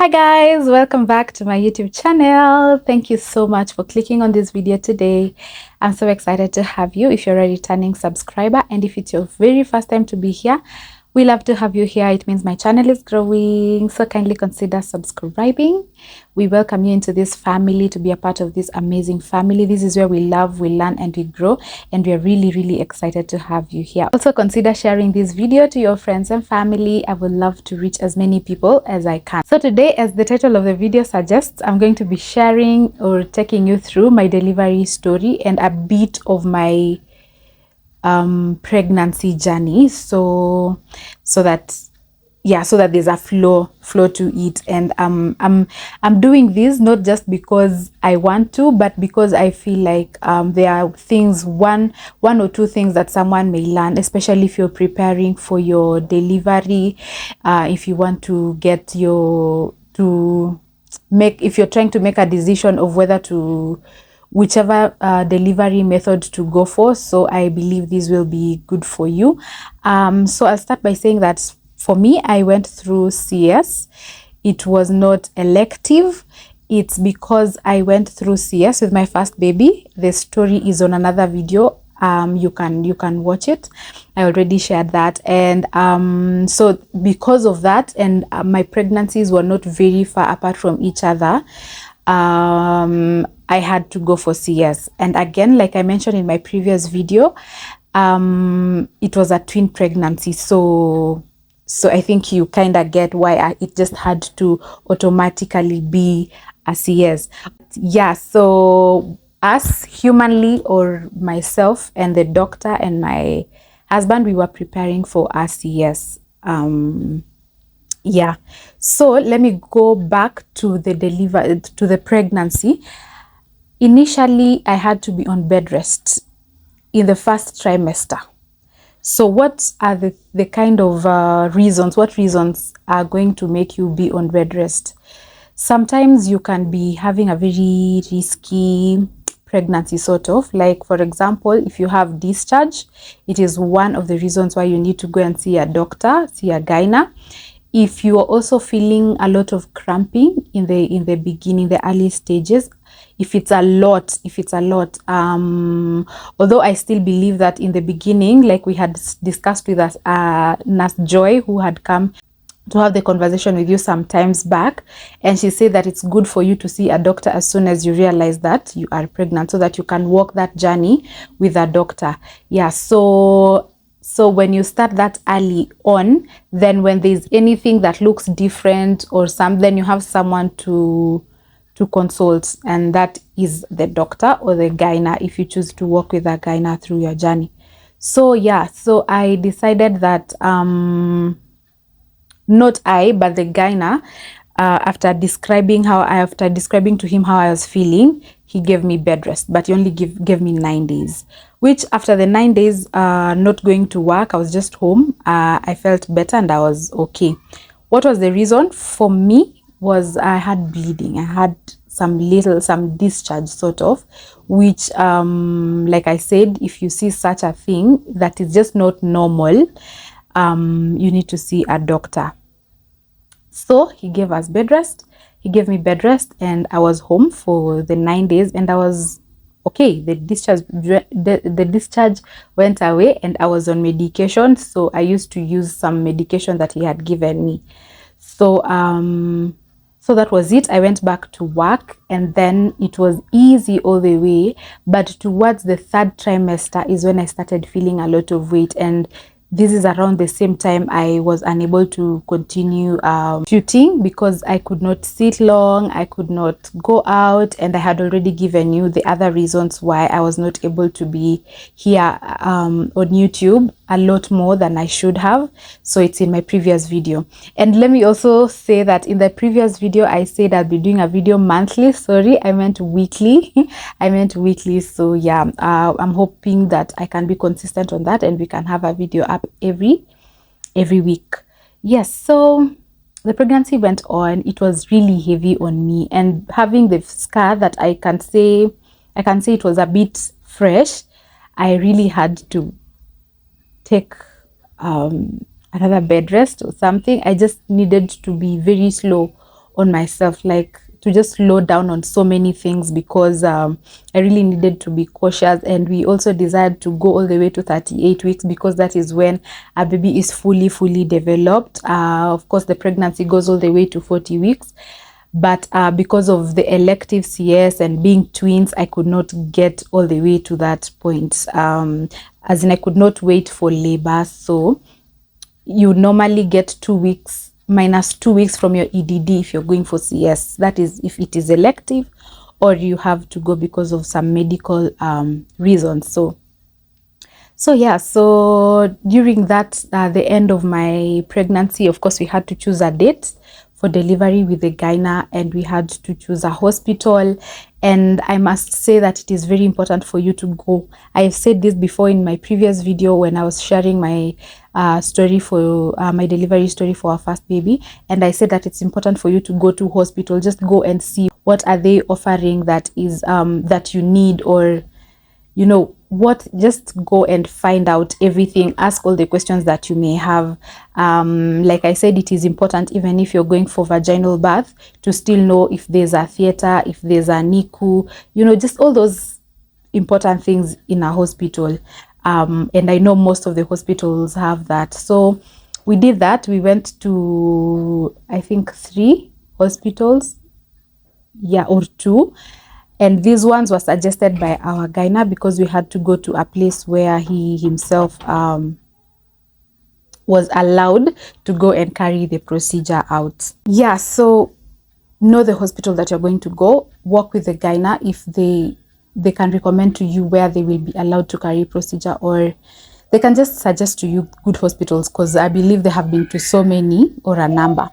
Hi guys, welcome back to my YouTube channel. Thank you so much for clicking on this video today. I'm so excited to have you if you're a returning subscriber, and if it's your very first time to be here, we love to have you here. It means my channel is growing, so kindly consider subscribing. We welcome you into this family, to be a part of this amazing family. This is where we love, we learn, and we grow, and we are really excited to have you here. Also consider sharing this video to your friends and family. I would love to reach as many people as I can. So today, as the title of the video suggests, I'm going to be sharing or taking you through my delivery story and a bit of my pregnancy journey, so that there's a flow to it. And I'm doing this not just because I want to, but because I feel like there are things, one or two things that someone may learn, especially if you're preparing for your delivery, if you want to get if you're trying to make a decision of whether to whichever delivery method to go for. So I believe this will be good for you. So I'll start by saying that for me, I went through CS. It was not elective. It's because I went through CS with my first baby. The story is on another video. You can watch it. I already shared that. And so because of that, and my pregnancies were not very far apart from each other, I had to go for CS. And again, like I mentioned in my previous video, it was a twin pregnancy. So I think you kind of get why it just had to automatically be a CS. Yeah, so us humanly, or myself and the doctor and my husband, we were preparing for a CS. Yeah, so let me go back to the pregnancy. Initially, I had to be on bed rest in the first trimester. So what are the kind of reasons? What reasons are going to make you be on bed rest? Sometimes you can be having a very risky pregnancy, sort of. Like, for example, if you have discharge, it is one of the reasons why you need to go and see a doctor, see a gyna. If you are also feeling a lot of cramping in the beginning, the early stages, if it's a lot, although I still believe that in the beginning, like we had discussed with us, Nurse Joy, who had come to have the conversation with you some times back, and she said that it's good for you to see a doctor as soon as you realize that you are pregnant, so that you can walk that journey with a doctor. Yeah, so when you start that early on, then when there's anything that looks different or then you have someone to consult, and that is the doctor or the gyna, if you choose to work with a gyna through your journey. So yeah, so I decided that not I, but the gyna, after describing to him how I was feeling, he gave me bed rest, but he only gave me 9 days, which after the 9 days not going to work, I was just home, I felt better and I was okay. What was the reason? For me was I had bleeding. I had some discharge, sort of, which like I said, if you see such a thing that is just not normal, you need to see a doctor. So he gave us bed rest. He gave me bed rest, and I was home for the 9 days, and I was okay. The discharge went away, and I was on medication. So I used to use some medication that he had given me. So so that was it. I went back to work, and then it was easy all the way. But towards the third trimester is when I started feeling a lot of weight, and this is around the same time I was unable to continue shooting because I could not sit long, I could not go out, and I had already given you the other reasons why I was not able to be here on YouTube a lot more than I should have. So it's in my previous video. And let me also say that in the previous video I said I'll be doing a video monthly. Sorry, I meant weekly. I meant weekly. So yeah, I'm hoping that I can be consistent on that, and we can have a video up every week. Yes, so the pregnancy went on. It was really heavy on me, and having the scar that I can say it was a bit fresh, I really had to take another bed rest or something. I just needed to be very slow on myself, like to just slow down on so many things, because I really needed to be cautious. And we also desired to go all the way to 38 weeks, because that is when a baby is fully developed. Of course, the pregnancy goes all the way to 40 weeks. But because of the elective CS and being twins, I could not get all the way to that point. As in, I could not wait for labor. So you normally get 2 weeks minus 2 weeks from your EDD if you're going for CS. That is if it is elective, or you have to go because of some medical reasons. So yeah, so during that, the end of my pregnancy, of course, we had to choose a date for delivery with the gyna, and we had to choose a hospital. And I must say that it is very important for you to go. I've said this before in my previous video when I was sharing my story for my delivery story for our first baby, and I said that it's important for you to go to hospital. Just go and see what are they offering that is that you need, or you know what, just go and find out everything, ask all the questions that you may have. Like I said, it is important, even if you're going for vaginal birth, to still know if there's a theater, if there's a NICU, you know, just all those important things in a hospital. And I know most of the hospitals have that. So we did that. We went to, I think, 3 hospitals, yeah, or 2. And these ones were suggested by our gyna, because we had to go to a place where he himself was allowed to go and carry the procedure out. Yeah, so know the hospital that you're going to go. Work with the gyna if they can recommend to you where they will be allowed to carry procedure, or they can just suggest to you good hospitals, because I believe they have been to so many, or a number.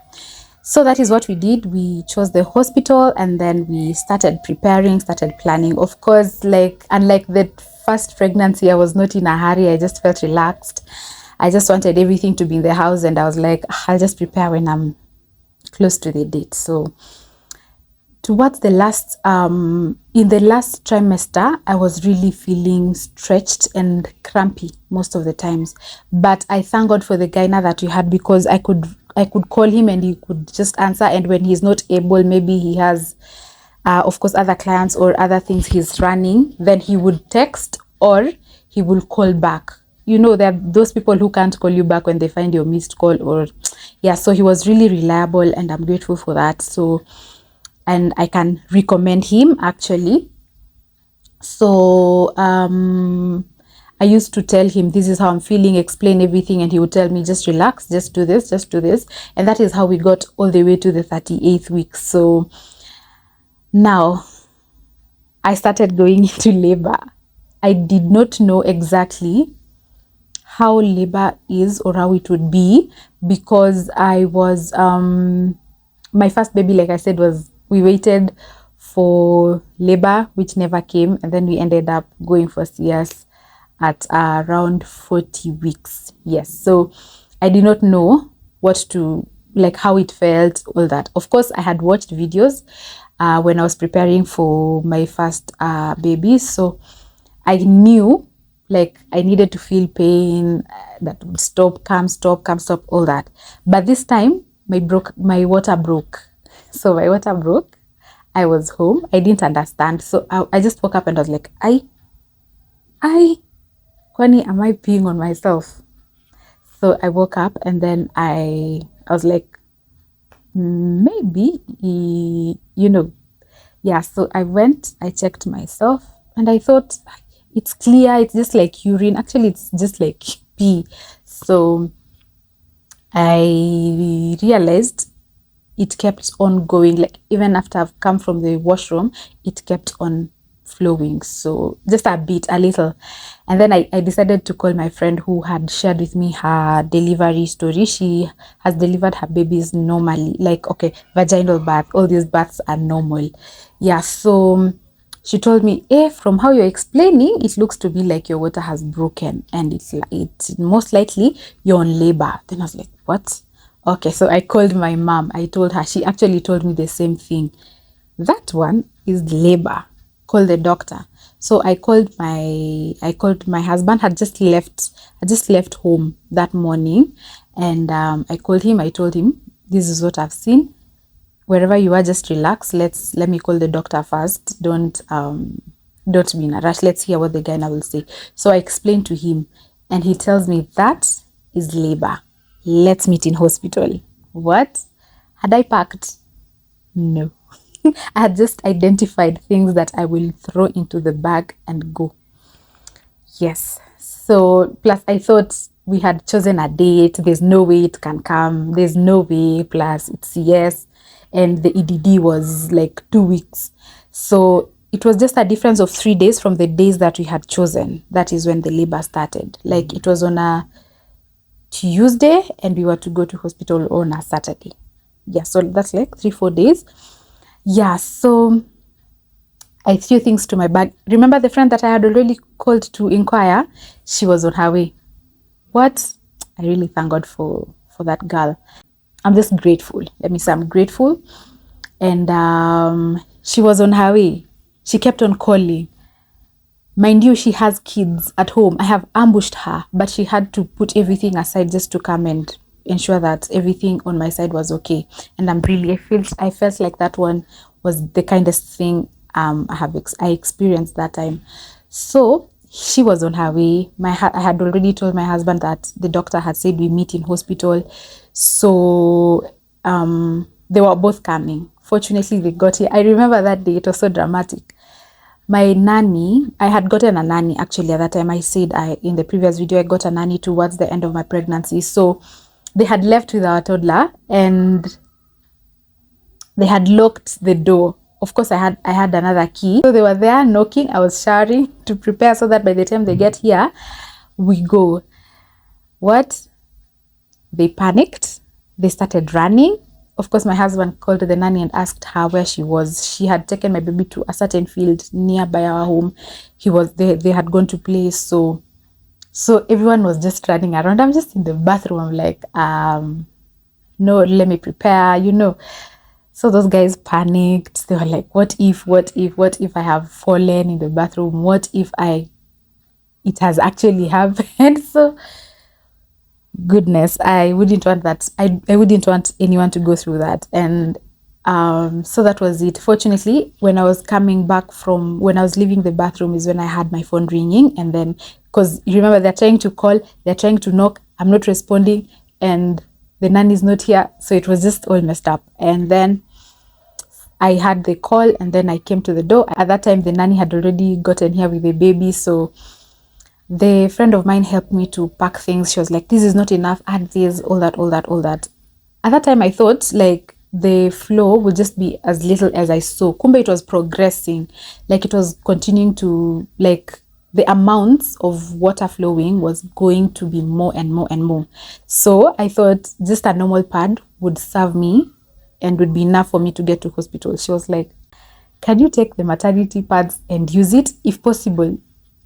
So that is what we did. We chose the hospital, and then we started preparing, started planning. Of course, like unlike the first pregnancy, I was not in a hurry. I just felt relaxed. I just wanted everything to be in the house, and I was like, I'll just prepare when I'm close to the date. So towards the last in the last trimester, I was really feeling stretched and crampy most of the times, but I thank God for the gyna that we had, because I could call him and he could just answer. And when he's not able, maybe he has of course other clients or other things he's running, then he would text or he will call back. You know, there are those people who can't call you back when they find your missed call, or yeah, so he was really reliable, and I'm grateful for that. So, and I can recommend him actually. So I used to tell him, this is how I'm feeling, explain everything, and he would tell me, just relax, just do this, just do this. And that is how we got all the way to the 38th week. So now I started going into labor. I did not know exactly how labor is or how it would be, because I was my first baby, like I said, was, we waited for labor, which never came, and then we ended up going for CS at around 40 weeks. Yes, so I did not know what to, like, how it felt, all that. Of course, I had watched videos when I was preparing for my first baby, so I knew, like, I needed to feel pain that would stop, come, stop, come, stop, all that. But this time, my water broke. So my water broke. I was home. I didn't understand. So I just woke up and I was like, Kwani, am I peeing on myself? So I woke up and then I was like, maybe, you know, yeah. So I went, I checked myself, and I thought, it's clear, it's just like urine. Actually, it's just like pee. So I realized it kept on going, like even after I've come from the washroom, it kept on flowing. So just a bit, a little. And then I decided to call my friend who had shared with me her delivery story. She has delivered her babies normally, like, okay, vaginal birth, all these births are normal. Yeah, so she told me, from how you're explaining, it looks to be like your water has broken, and it's most likely you're on labor. Then I was like, what? Okay, so I called my mom. I told her. She actually told me the same thing. That one is labor. Call the doctor. So I called my husband. Had just left home that morning, and I called him. I told him, this is what I've seen. wherever you are, just relax. Let me call the doctor first. Don't be in a rush. Let's hear what the gyna will say. So I explained to him, and he tells me that is labor. Let's meet in hospital. What? Had I packed? No. I had just identified things that I will throw into the bag and go. Yes. So plus I thought we had chosen a date. There's no way it can come. There's no way. Plus it's yes. And the EDD was like 2 weeks. So it was just a difference of 3 days from the days that we had chosen. That is when the labor started. Like it was on a Tuesday and we were to go to hospital on a Saturday. Yeah, so that's like 3-4 days. Yeah, so I threw things to my bag. Remember the friend that I had already called to inquire? She was on her way. What? I really thank God for that girl. I'm just grateful. Let me say I'm grateful. And she was on her way. She kept on calling. Mind you, she has kids at home. I have ambushed her, but she had to put everything aside just to come and ensure that everything on my side was okay. And I felt like that one was the kindest thing I experienced that time. So she was on her way. I had already told my husband that the doctor had said we meet in hospital. So they were both coming. Fortunately, they got here. I remember that day. It was so dramatic. My nanny, I had gotten a nanny actually at that time. I said in the previous video, I got a nanny towards the end of my pregnancy. So they had left with our toddler and they had locked the door. Of course, I had another key. So they were there knocking. I was showering to prepare so that by the time they get here, we go. What? They panicked. They started running. Of course, my husband called the nanny and asked her where she was. She had taken my baby to a certain field nearby our home. They had gone to play. So everyone was just running around. I'm just in the bathroom. I'm like, no, let me prepare, So those guys panicked. They were like, what if I have fallen in the bathroom? What if it has actually happened? So goodness, I wouldn't want that. I wouldn't want anyone to go through that. And so that was it. Fortunately, when I was leaving the bathroom is when I had my phone ringing. And then, because you remember, they're trying to call, they're trying to knock, I'm not responding, and the nanny's not here. So it was just all messed up. And then I had the call and then I came to the door. At that time, the nanny had already gotten here with the baby. So the friend of mine helped me to pack things. She was like, this is not enough, add this, all that. At that time, I thought like the flow would just be as little as I saw. Kumbe, it was progressing. Like it was continuing to, like the amounts of water flowing was going to be more and more and more. So I thought just a normal pad would serve me and would be enough for me to get to hospital. She was like, can you take the maternity pads and use it? If possible,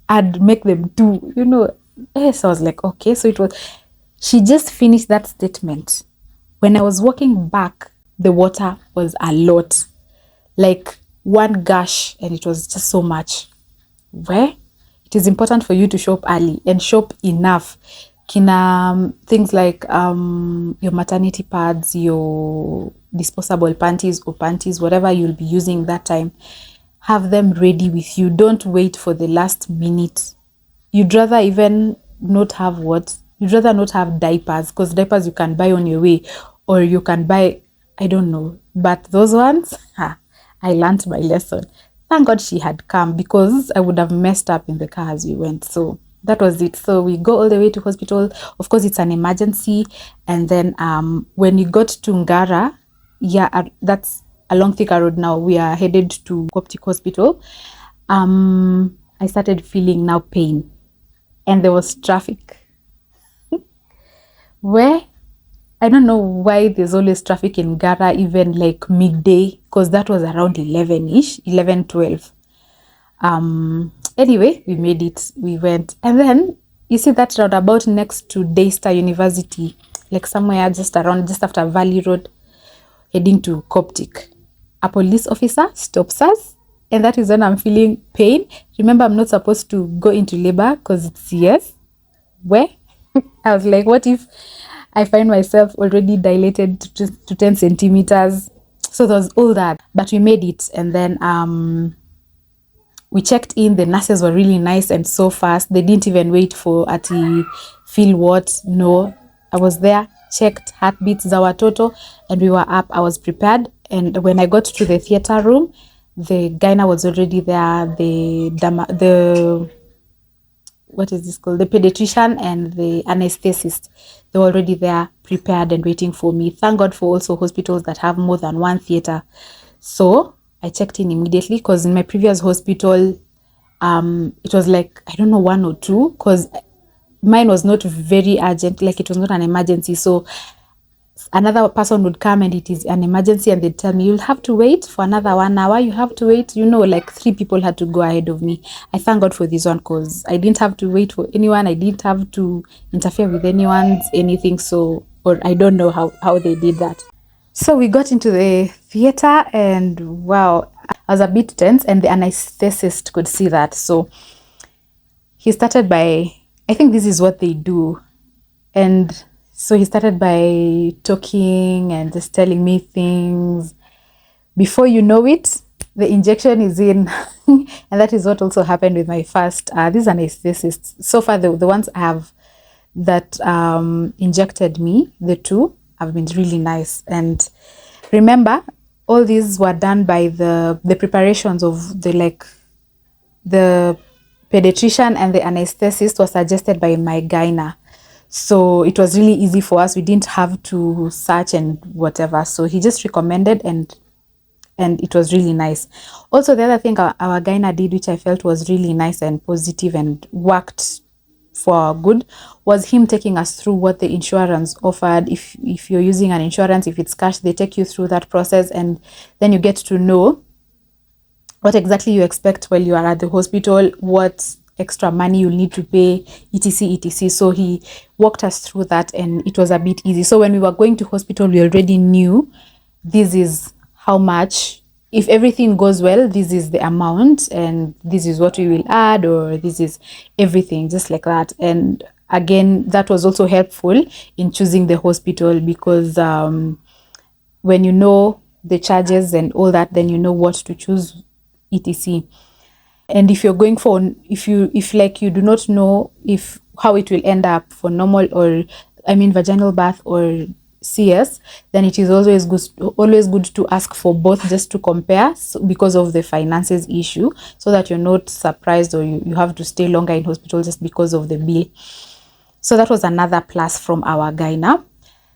I'd make them do, Yes, I was like, okay. So she just finished that statement. When I was walking back, the water was a lot, like one gush, and it was just so much. Where it is important for you to shop early and shop enough. Things like your maternity pads, your disposable panties, whatever you'll be using that time, have them ready with you. Don't wait for the last minute. You'd rather even not have You'd rather not have diapers, because diapers you can buy on your way, or you can buy, I don't know. But those ones, I learned my lesson. Thank God she had come, because I would have messed up in the car as we went. So that was it. So we go all the way to hospital. Of course, it's an emergency. And then when you got to Ngara, that's along Thika Road now. We are headed to Coptic Hospital. I started feeling now pain. And there was traffic. Where? I don't know why there's always traffic in Ngara, even like midday, because that was around 11-ish, 11, 12. Anyway, we made it. We went. And then, you see that roundabout next to Daystar University, like somewhere just after Valley Road, heading to Coptic. A police officer stops us, and that is when I'm feeling pain. Remember, I'm not supposed to go into labor because it's CS. Where? I was like, what if I find myself already dilated to 10 centimeters? So there was all that, but we made it. And then we checked in. The nurses were really nice and so fast. They didn't even wait for ati feel what. No, I was there, checked heartbeats za watoto, and we were up. I was prepared. And when I got to the theater room, the gyna was already there. The what is this called? The pediatrician and the anesthetist. They were already there, prepared and waiting for me. Thank God for also hospitals that have more than one theater. So I checked in immediately, because in my previous hospital, it was like, I don't know, 1 or 2, because mine was not very urgent, like it was not an emergency. So another person would come and it is an emergency, and they'd tell me, you'll have to wait for another 1 hour, you have to wait, like 3 people had to go ahead of me. I thank God for this one, because I didn't have to wait for anyone, I didn't have to interfere with anyone's anything. So, or I don't know how they did that. So we got into the theater, and wow, I was a bit tense, and the anesthetist could see that. So he started by, I think this is what they do. And so he started by talking and just telling me things. Before you know it, the injection is in. And that is what also happened with my first, these anesthetists. So far, the ones I have that injected me, the 2, have been really nice. And remember, all these were done by the preparations of the pediatrician and the anesthetist was suggested by my gyna. So it was really easy for us. We didn't have to search and whatever. So he just recommended, and it was really nice. Also, the other thing our gyna did, which I felt was really nice and positive and worked for our good, was him taking us through what the insurance offered. If you're using an insurance, if it's cash, they take you through that process, and then you get to know what exactly you expect while you are at the hospital, what extra money you'll need to pay, etc, etc. So he walked us through that, and it was a bit easy. So when we were going to hospital, we already knew this is how much. If everything goes well, this is the amount, and this is what we will add, or this is everything, just like that. And again, that was also helpful in choosing the hospital, because when you know the charges and all that, then you know what to choose, etc. And if you're going for, if you do not know how it will end up for normal, or vaginal birth or CS, then it is always good to ask for both, just to compare, because of the finances issue, so that you're not surprised, or you have to stay longer in hospital just because of the bill. So that was another plus from our gyna.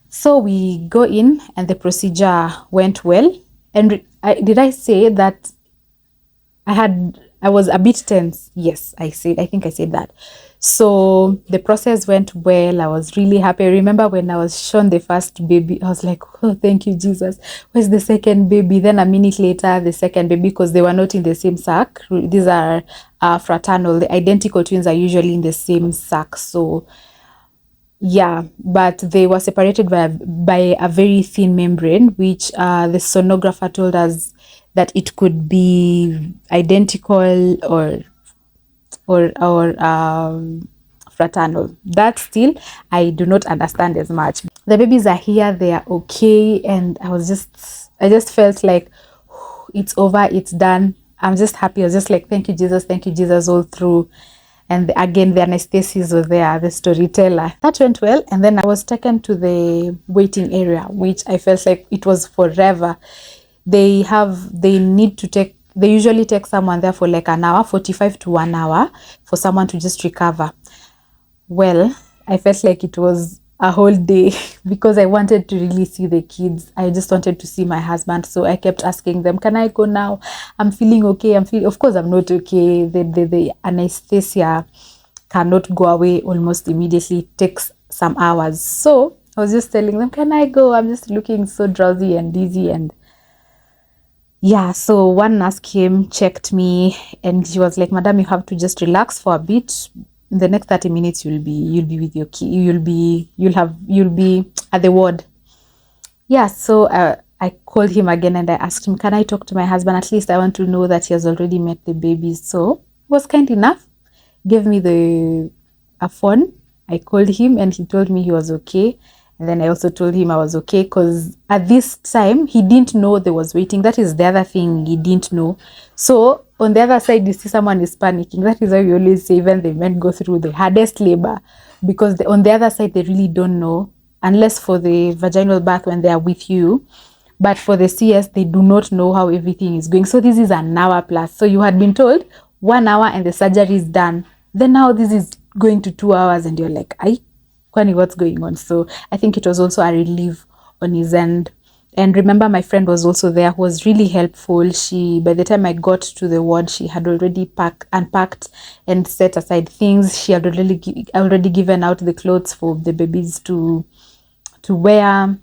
So we go in, and the procedure went well. And did I say that I was a bit tense? Yes, I think I said that. So the process went well. I was really happy. I remember when I was shown the first baby, I was like, oh, thank you, Jesus. Where's the second baby? Then a minute later, the second baby, because they were not in the same sack. These are fraternal. The identical twins are usually in the same sack. So yeah, but they were separated by a very thin membrane, which the sonographer told us that it could be identical or fraternal. That still I do not understand as much. The babies are here, they are okay, and I just felt like it's over, it's done. I'm just happy. I was just like, thank you, Jesus, all through. And again, the anesthetists were there, the storyteller. That went well. And then I was taken to the waiting area, which I felt like it was forever. They usually take someone there for like an hour, 45 to 1 hour, for someone to just recover. Well, I felt like it was a whole day because I wanted to really see the kids. I just wanted to see my husband. So I kept asking them, can I go now? I'm feeling okay. Of course, I'm not okay. The anesthesia cannot go away almost immediately. It takes some hours. So I was just telling them, can I go? I'm just looking so drowsy and dizzy. And yeah, so one nurse came, checked me, and she was like, Madam, you have to just relax for a bit. In the next 30 minutes, you'll be with your kid. You'll be at the ward. Yeah, so I called him again and I asked him, can I talk to my husband? At least I want to know that he has already met the babies. So he was kind enough, gave me a phone. I called him and he told me he was okay. And then I also told him I was okay, because at this time he didn't know there was waiting. That is the other thing, he didn't know. So on the other side, you see someone is panicking. That is why we always say even the men go through the hardest labor, because on the other side they really don't know, unless for the vaginal birth when they are with you. But for the CS, they do not know how everything is going. So this is an hour plus. So you had been told 1 hour and the surgery is done. Then now this is going to 2 hours and you're like, Kwani, what's going on? So I think it was also a relief on his end. And remember, my friend was also there, who was really helpful. She, by the time I got to the ward, she had already unpacked and set aside things. She had already given out the clothes for the babies to wear.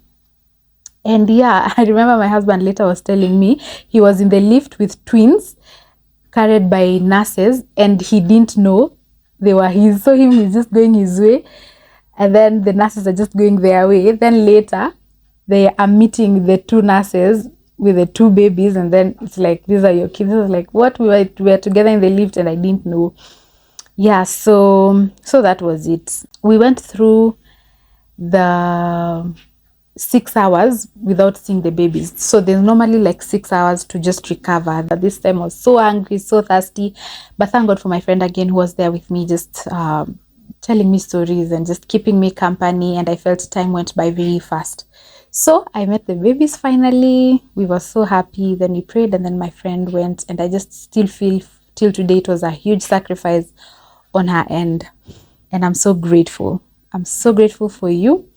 And yeah, I remember my husband later was telling me he was in the lift with twins carried by nurses, and he didn't know they were his. So he's just going his way, and then the nurses are just going their way. Then later, they are meeting the two nurses with the two babies, and then it's like, these are your kids. I was like, what? We were together in the lift, and I didn't know. Yeah, so that was it. We went through the 6 hours without seeing the babies. So there's normally like 6 hours to just recover. But this time I was so angry, so thirsty. But thank God for my friend again, who was there with me, just telling me stories and just keeping me company. And I felt time went by very fast. So I met the babies finally. We were so happy. Then we prayed, and then my friend went. And I just still feel till today it was a huge sacrifice on her end. And I'm so grateful. I'm so grateful for you.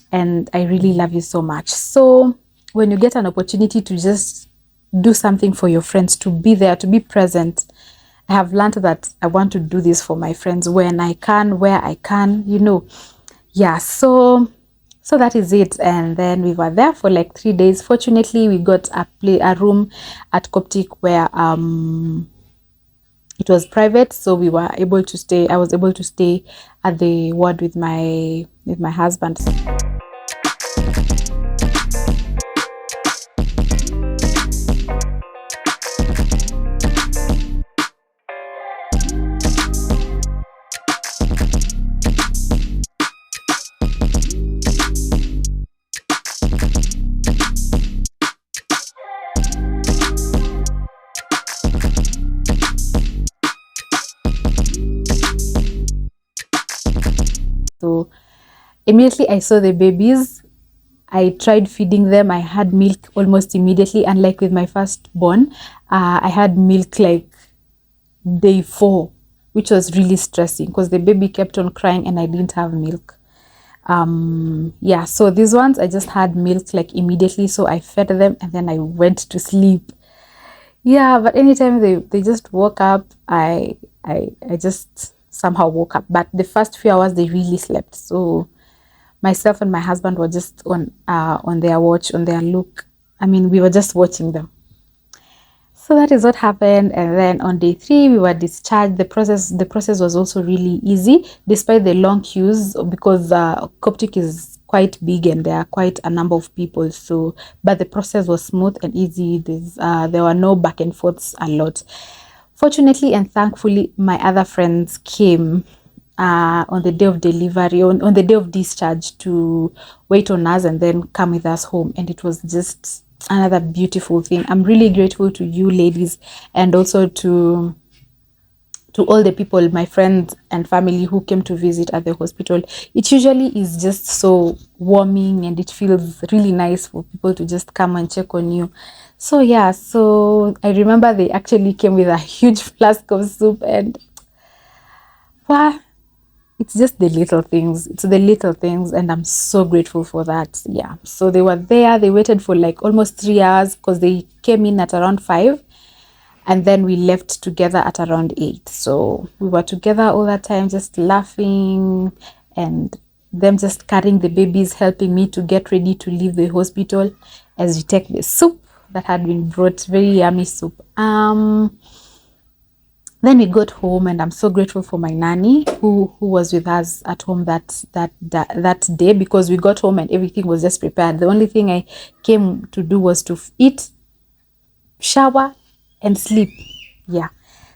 And I really love you so much. So when you get an opportunity to just do something for your friends, to be there, to be present, I have learned that I want to do this for my friends when I can, where I can, Yeah, so that is it. And then we were there for like 3 days. Fortunately, we got a room at Coptic where it was private, so we were able to stay. I was able to stay at the ward with my husband. So immediately I saw the babies, I tried feeding them. I had milk almost immediately. Unlike with my firstborn, I had milk like day 4, which was really stressing because the baby kept on crying and I didn't have milk. Yeah, so these ones I just had milk like immediately, so I fed them and then I went to sleep. Yeah, but anytime they just woke up, I just somehow woke up. But the first few hours they really slept. So myself and my husband were just on their watch, on their look. I mean, we were just watching them. So that is what happened. And then on day 3, we were discharged. The process was also really easy, despite the long queues, because Coptic is quite big and there are quite a number of people. So, but the process was smooth and easy. There were no back and forths a lot. Fortunately and thankfully, my other friends came on the day of delivery, on the day of discharge, to wait on us and then come with us home. And it was just another beautiful thing. I'm really grateful to you ladies, and also to all the people, my friends and family, who came to visit at the hospital. It usually is just so warming and it feels really nice for people to just come and check on you. So yeah, so I remember they actually came with a huge flask of soup, and wow, it's just the little things. It's the little things, and I'm so grateful for that. Yeah, so they were there. They waited for like almost 3 hours because they came in at around 5, and then we left together at around 8. So we were together all that time, just laughing, and them just carrying the babies, helping me to get ready to leave the hospital as we take the soup that had been brought, very yummy soup. Then we got home, and I'm so grateful for my nanny who was with us at home that day, because we got home and everything was just prepared. The only thing I came to do was to eat, shower, and sleep. Yeah.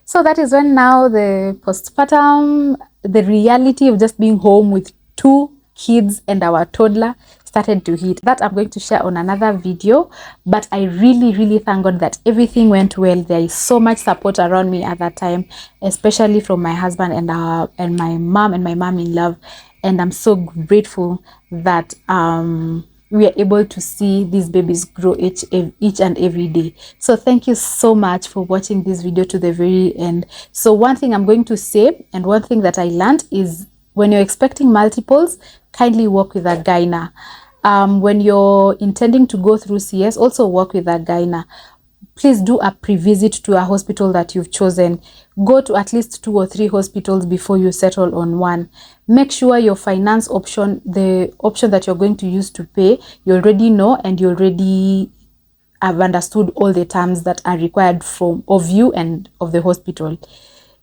So that is when now the postpartum, the reality of just being home with 2 kids and our toddler started to hit. That I'm going to share on another video, but I really thank God that everything went well. There is so much support around me at that time, especially from my husband and my mom in love, and I'm so grateful that we are able to see these babies grow each and every day. So thank you so much for watching this video to the very end. So one thing I'm going to say, and one thing that I learned, is when you're expecting multiples, kindly work with a gyna. When you're intending to go through CS, also work with a gyna. Please do a pre-visit to a hospital that you've chosen. Go to at least 2 or 3 hospitals before you settle on one. Make sure your finance option, the option that you're going to use to pay, you already know, and you already have understood all the terms that are required of you and of the hospital,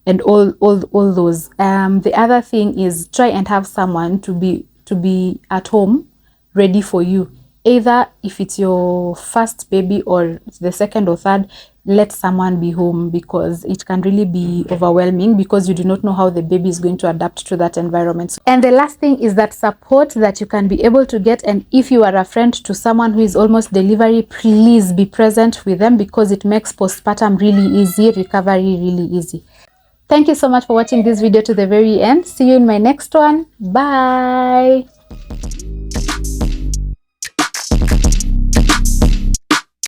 and all those. The other thing is, try and have someone to be at home ready for you. Either if it's your first baby or the second or third, let someone be home, because it can really be overwhelming because you do not know how the baby is going to adapt to that environment. And the last thing is that support that you can be able to get, and if you are a friend to someone who is almost delivery, please be present with them, because it makes postpartum really easy, recovery really easy. Thank you so much for watching this video to the very end. See you in my next one. Bye.